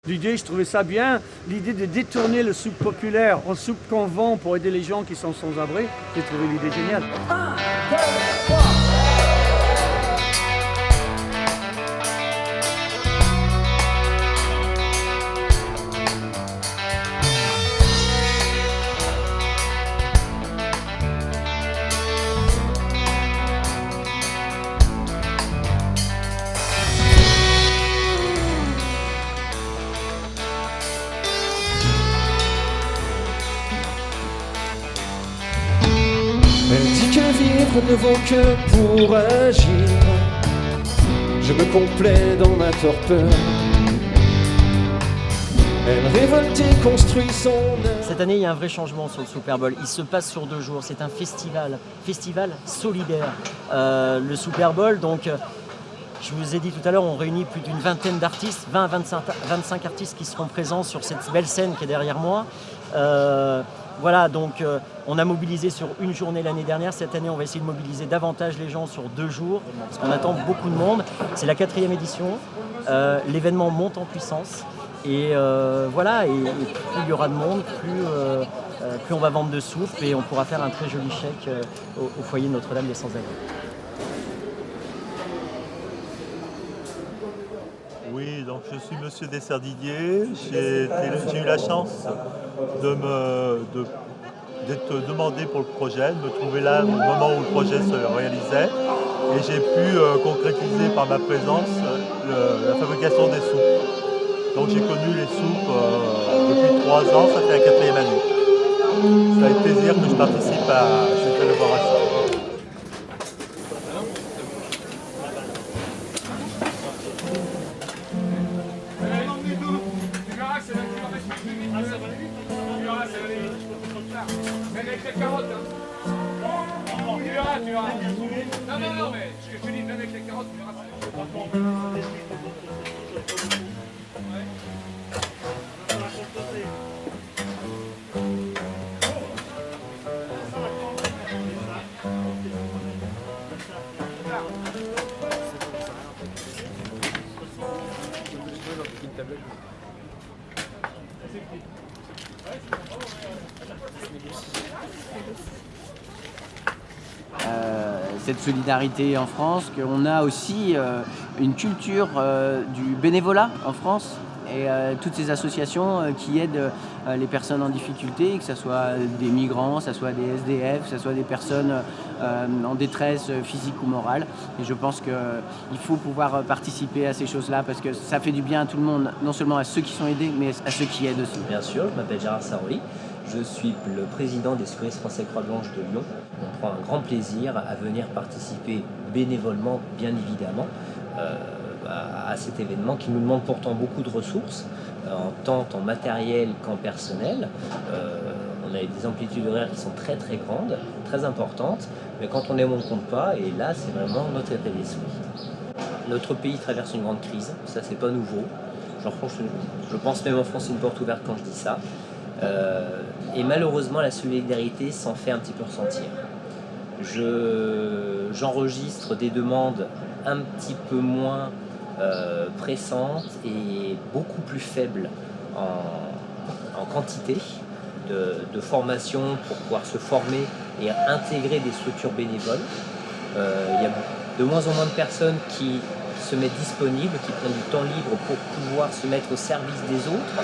L'idée, je trouvais ça bien, l'idée de détourner le souk populaire en souk qu'on vend pour aider les gens qui sont sans abri, j'ai trouvé l'idée géniale. Elle dit que vivre ne vaut que pour agir. Je me complais dans ma torpeur. Elle révolte et construit son œuvre. Cette année, il y a un vrai changement sur le Super Bowl. Il se passe sur 2 jours. C'est un festival solidaire. Le Super Bowl, donc, je vous ai dit tout à l'heure, on réunit plus d'une vingtaine d'artistes, 20 à 25 artistes qui seront présents sur cette belle scène qui est derrière moi. Voilà, donc on a mobilisé sur une journée l'année dernière. Cette année, on va essayer de mobiliser davantage les gens sur 2 jours, parce qu'on attend beaucoup de monde. C'est la 4e édition. L'événement monte en puissance. Et voilà, et plus il y aura de monde, plus on va vendre de soupe et on pourra faire un très joli chèque au foyer de Notre-Dame des Sans-Abris. Oui, donc je suis Monsieur Desserdidier. J'ai eu la chance d'être demandé pour le projet, de me trouver là au moment où le projet se réalisait. Et j'ai pu concrétiser par ma présence la fabrication des soupes. Donc j'ai connu les soupes depuis 3 ans, ça fait la 4e année. C'est avec plaisir que je participe à cette collaboration. Même avec les carottes, tu verras. Non, mais ce que je te dis, même avec les carottes, tu verras. Cette solidarité en France, qu'on a aussi une culture du bénévolat en France et toutes ces associations qui aident les personnes en difficulté, que ce soit des migrants, que ce soit des SDF, que ce soit des personnes en détresse physique ou morale. Et je pense qu'il faut pouvoir participer à ces choses-là parce que ça fait du bien à tout le monde, non seulement à ceux qui sont aidés, mais à ceux qui aident aussi. Bien sûr, je m'appelle Gérard Saroli. Je suis le président des secouristes français Croix-Blanche de Lyon. On prend un grand plaisir à venir participer bénévolement, bien évidemment, à cet événement qui nous demande pourtant beaucoup de ressources, tant en matériel qu'en personnel. On a des amplitudes horaires qui sont très très grandes, très importantes, mais quand on aime, on ne compte pas, et là c'est vraiment notre état d'esprit. Notre pays traverse une grande crise, ça c'est pas nouveau. Je pense même en France une porte ouverte quand je dis ça. Et malheureusement la solidarité s'en fait un petit peu ressentir. J'enregistre des demandes un petit peu moins pressantes et beaucoup plus faibles en quantité de formation pour pouvoir se former et intégrer des structures bénévoles. Il y a de moins en moins de personnes qui se mettent disponibles, qui prennent du temps libre pour pouvoir se mettre au service des autres.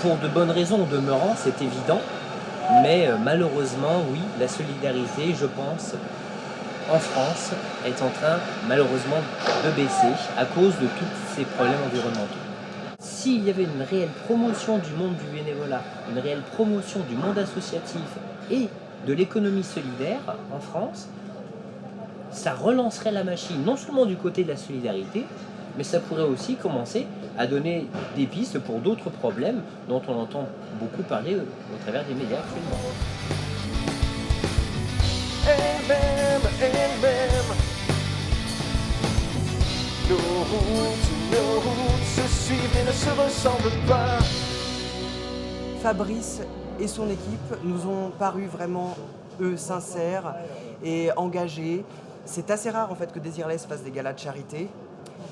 Pour de bonnes raisons, au demeurant, c'est évident, mais malheureusement, oui, la solidarité, je pense, en France, est en train, malheureusement, de baisser à cause de tous ces problèmes environnementaux. S'il y avait une réelle promotion du monde du bénévolat, une réelle promotion du monde associatif et de l'économie solidaire en France, ça relancerait la machine, non seulement du côté de la solidarité, mais ça pourrait aussi commencer à donner des pistes pour d'autres problèmes dont on entend beaucoup parler au travers des médias actuellement. Nos routes se suivent et ne se ressemblent pas. Fabrice et son équipe nous ont paru vraiment, eux, sincères et engagés. C'est assez rare en fait que Désirless fasse des galas de charité.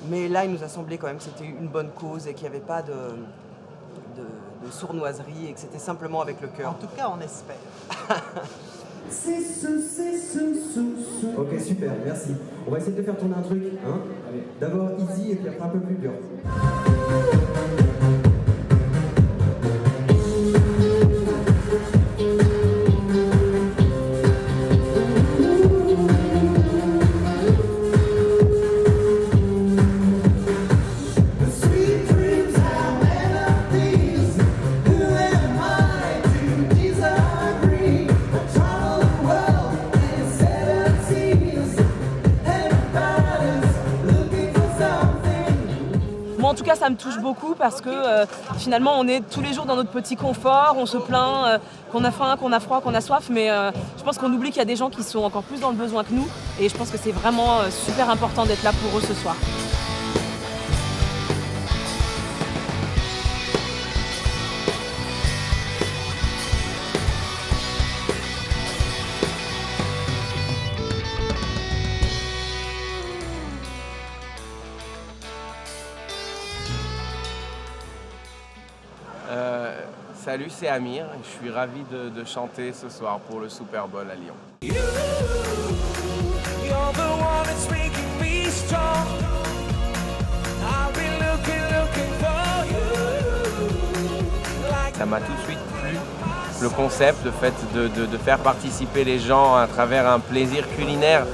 Mais là, il nous a semblé quand même que c'était une bonne cause et qu'il n'y avait pas de sournoiserie et que c'était simplement avec le cœur. En tout cas, on espère. Ok, super, merci. On va essayer de faire tourner un truc, hein. D'abord easy et puis après un peu plus dur. Moi en tout cas ça me touche beaucoup parce que finalement on est tous les jours dans notre petit confort, on se plaint qu'on a faim, qu'on a froid, qu'on a soif, mais je pense qu'on oublie qu'il y a des gens qui sont encore plus dans le besoin que nous et je pense que c'est vraiment super important d'être là pour eux ce soir. Salut, c'est Amir. Je suis ravi de chanter ce soir pour le Super Bowl à Lyon. Ça m'a tout de suite plu, le concept, le fait de faire participer les gens à travers un plaisir culinaire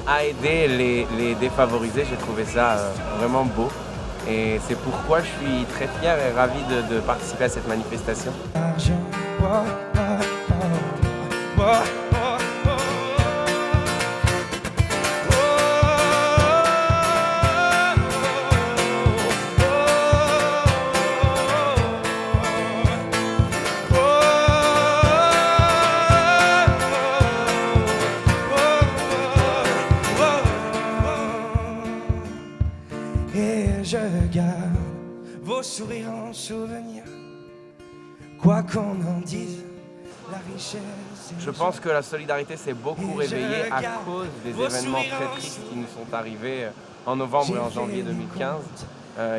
à aider les défavorisés. J'ai trouvé ça vraiment beau. Et c'est pourquoi je suis très fier et ravi de participer à cette manifestation. Et je garde vos sourires en souvenir, quoi qu'on en dise, la richesse. Je pense que la solidarité s'est beaucoup réveillée à cause des événements très tristes qui nous sont arrivés en novembre et en janvier 2015.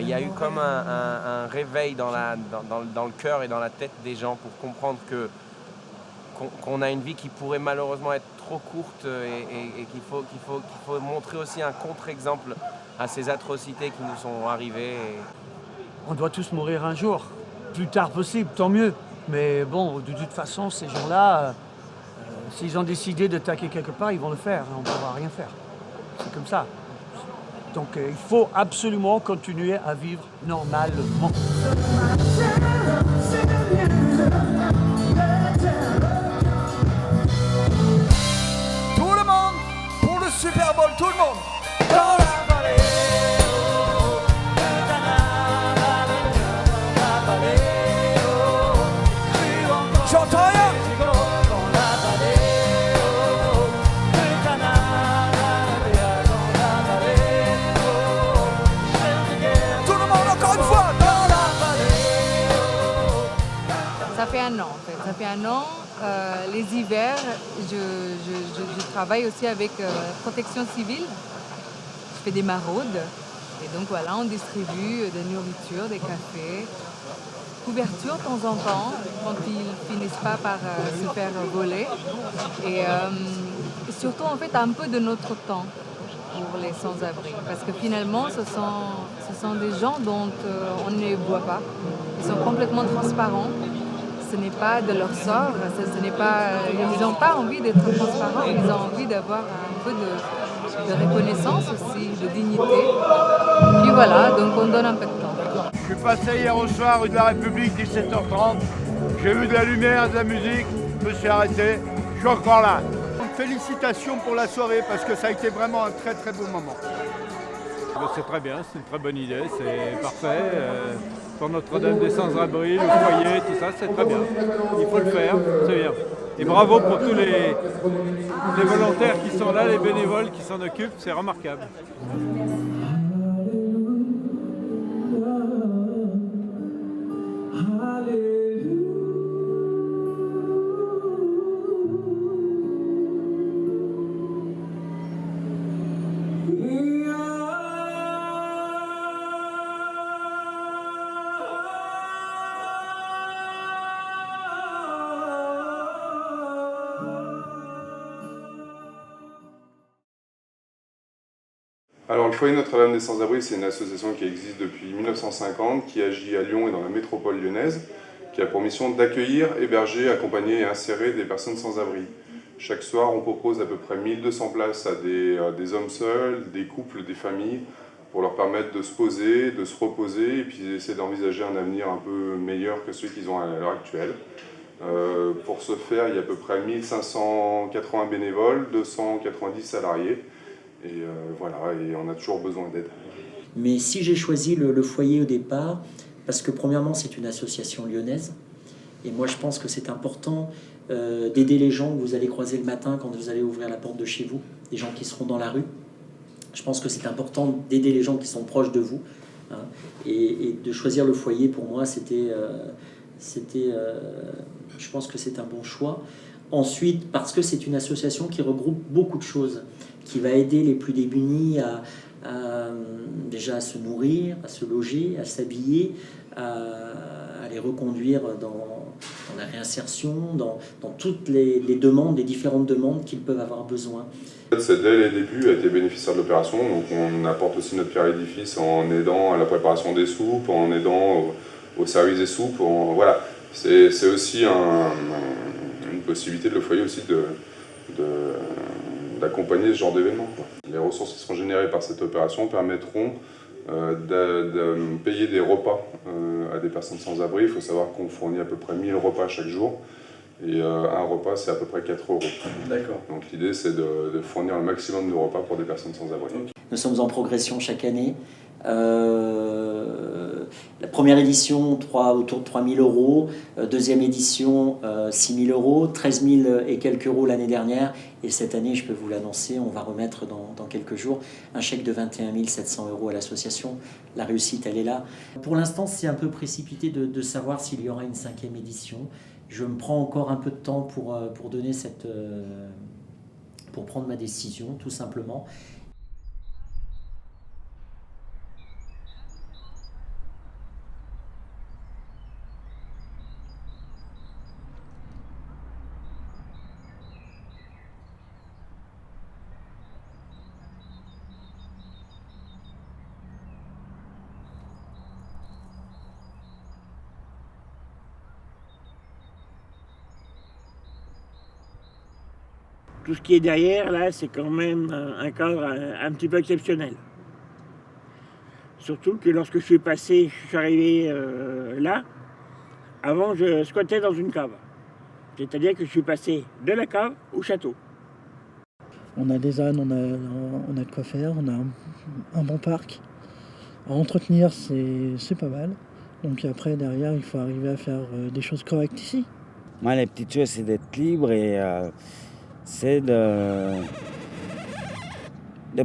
Il y a eu comme un réveil dans le cœur et dans la tête des gens pour comprendre qu'on a une vie qui pourrait malheureusement être trop courte et qu'il faut montrer aussi un contre-exemple à ces atrocités qui nous sont arrivées. On doit tous mourir un jour, plus tard possible, tant mieux. Mais bon, de toute façon, ces gens-là, s'ils ont décidé de taquer quelque part, ils vont le faire. On ne pourra rien faire. C'est comme ça. Donc il faut absolument continuer à vivre normalement. Tout le monde pour le Super Bowl, tout le monde dans la vallée. J'entends rien. Tout le monde encore une fois dans la vallée. Ça fait un an en fait. Ça fait un an. Les hivers, je travaille aussi avec Protection Civile. Je fais des maraudes. Et donc voilà, on distribue de nourriture, des cafés, couverture de temps en temps, quand ils finissent pas par se faire voler. Et surtout, en fait, un peu de notre temps pour les sans-abri. Parce que finalement, ce sont des gens dont on ne voit pas. Ils sont complètement transparents. Ce n'est pas de leur sort. Ils n'ont pas envie d'être transparents. Ils ont envie d'avoir un peu de reconnaissance aussi, de dignité. Puis voilà, donc on donne un peu de temps. Je suis passé hier au soir rue de la République, 17h30. J'ai vu de la lumière, de la musique, je me suis arrêté. Je suis encore là. Félicitations pour la soirée parce que ça a été vraiment un très très beau moment. C'est très bien, c'est une très bonne idée, c'est parfait. Pour Notre-Dame des Sans-Abri, le foyer, tout ça, c'est très bien. Il faut le faire, c'est bien. Et bravo pour tous les volontaires qui sont là, les bénévoles qui s'en occupent, c'est remarquable. Alors le foyer Notre-Dame des Sans-Abri, c'est une association qui existe depuis 1950, qui agit à Lyon et dans la métropole lyonnaise, qui a pour mission d'accueillir, héberger, accompagner et insérer des personnes sans abri. Chaque soir, on propose à peu près 1200 places à des hommes seuls, des couples, des familles, pour leur permettre de se poser, de se reposer et puis essayer d'envisager un avenir un peu meilleur que celui qu'ils ont à l'heure actuelle. Pour ce faire, il y a à peu près 1580 bénévoles, 290 salariés. Et voilà, et on a toujours besoin d'aide. Mais si j'ai choisi le foyer au départ, parce que premièrement c'est une association lyonnaise, et moi je pense que c'est important d'aider les gens que vous allez croiser le matin quand vous allez ouvrir la porte de chez vous, des gens qui seront dans la rue. Je pense que c'est important d'aider les gens qui sont proches de vous, hein, et de choisir le foyer pour moi je pense que c'est un bon choix. Ensuite, parce que c'est une association qui regroupe beaucoup de choses, qui va aider les plus démunis déjà à se nourrir, à se loger, à s'habiller, à les reconduire dans la réinsertion, dans toutes les demandes, les différentes demandes qu'ils peuvent avoir besoin. C'est dès les débuts a été bénéficiaire de l'opération, donc on apporte aussi notre pierre à l'édifice en aidant à la préparation des soupes, en aidant au service des soupes. Voilà, c'est aussi une possibilité de le foyer aussi d'accompagner ce genre d'événement. Les ressources qui seront générées par cette opération permettront de payer des repas à des personnes sans abri. Il faut savoir qu'on fournit à peu près 1000 repas chaque jour. Et un repas, c'est à peu près 4 €. D'accord. Donc l'idée, c'est de fournir le maximum de repas pour des personnes sans abri. Nous sommes en progression chaque année. La première édition, autour de 3 000 €. Deuxième édition, 6 000 €. 13 000 et quelques euros l'année dernière. Et cette année, je peux vous l'annoncer, on va remettre dans quelques jours un chèque de 21 700 € à l'association. La réussite, elle est là. Pour l'instant, c'est un peu précipité de savoir s'il y aura une 5e édition. Je me prends encore un peu de temps pour donner pour prendre ma décision, tout simplement. Tout ce qui est derrière, là, c'est quand même un cadre un petit peu exceptionnel. Surtout que lorsque je suis arrivé là, avant je squattais dans une cave. C'est-à-dire que je suis passé de la cave au château. On a des ânes, on a de quoi faire, on a un bon parc. À entretenir, c'est pas mal. Donc après, derrière, il faut arriver à faire des choses correctes ici. Moi, les petites choses, c'est d'être libre et c'est de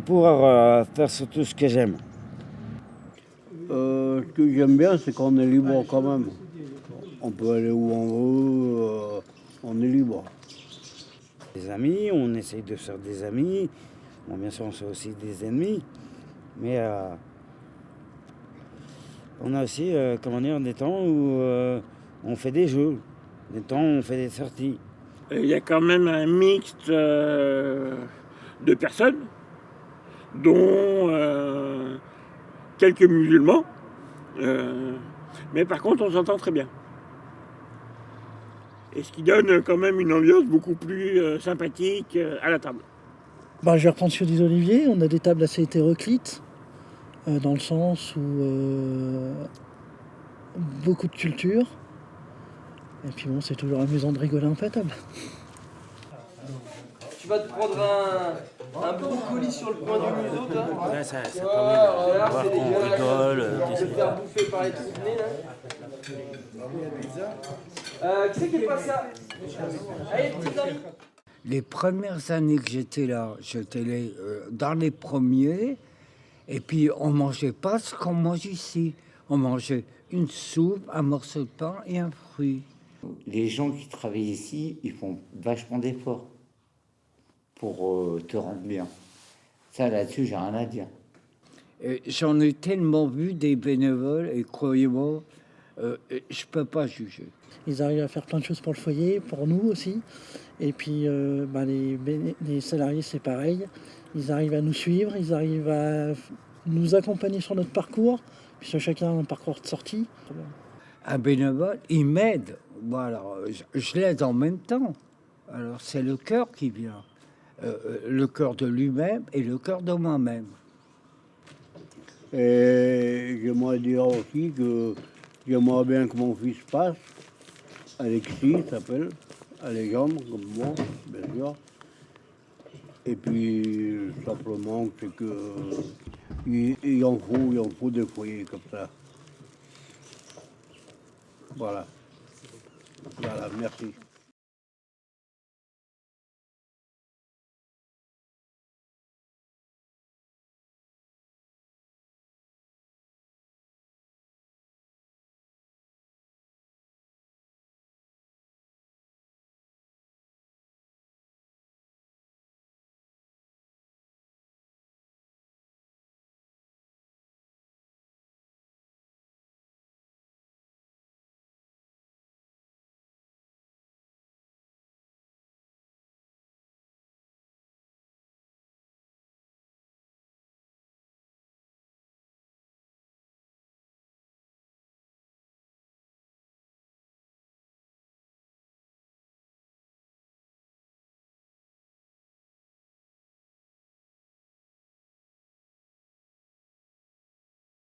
pouvoir faire surtout ce que j'aime. Ce que j'aime bien, c'est qu'on est libre quand même. On peut aller où on veut, on est libre. Des amis, on essaye de faire des amis. Bon, bien sûr, on fait aussi des ennemis. Mais on a aussi, des temps où on fait des jeux, des temps où on fait des sorties. Il y a quand même un mixte de personnes, dont quelques musulmans. Mais par contre, on s'entend très bien. Et ce qui donne quand même une ambiance beaucoup plus sympathique à la table. Je vais reprendre sur des oliviers. On a des tables assez hétéroclites, dans le sens où beaucoup de culture. Et puis bon, c'est toujours amusant de rigoler un peu à table. Tu vas te prendre un brocoli sur le coin du museau, toi? Ouais, ça permet de voir qu'on rigole. Tu vas te faire bouffer par les trous de nez, là. Qui c'est qui est pas ça? Allez, petit ami. Les premières années que j'étais là, j'étais dans les premiers. Et puis, on ne mangeait pas ce qu'on mange ici. On mangeait une soupe, un morceau de pain et un fruit. Les gens qui travaillent ici, ils font vachement d'efforts pour te rendre bien. Ça, là-dessus, j'ai rien à dire. J'en ai tellement vu des bénévoles, et croyez-moi, je peux pas juger. Ils arrivent à faire plein de choses pour le foyer, pour nous aussi. Et puis les salariés, c'est pareil. Ils arrivent à nous suivre, ils arrivent à nous accompagner sur notre parcours, puisque chacun a un parcours de sortie. Un bénévole, il m'aide. Bon, alors, je l'aide en même temps. Alors, c'est le cœur qui vient. Le cœur de lui-même et le cœur de moi-même. Et j'aimerais dire aussi que j'aimerais bien que mon fils passe. Alexis s'appelle, Alexandre, comme moi, bien sûr. Et puis, simplement, c'est que il en faut des foyers comme ça. Voilà. Voilà, merci.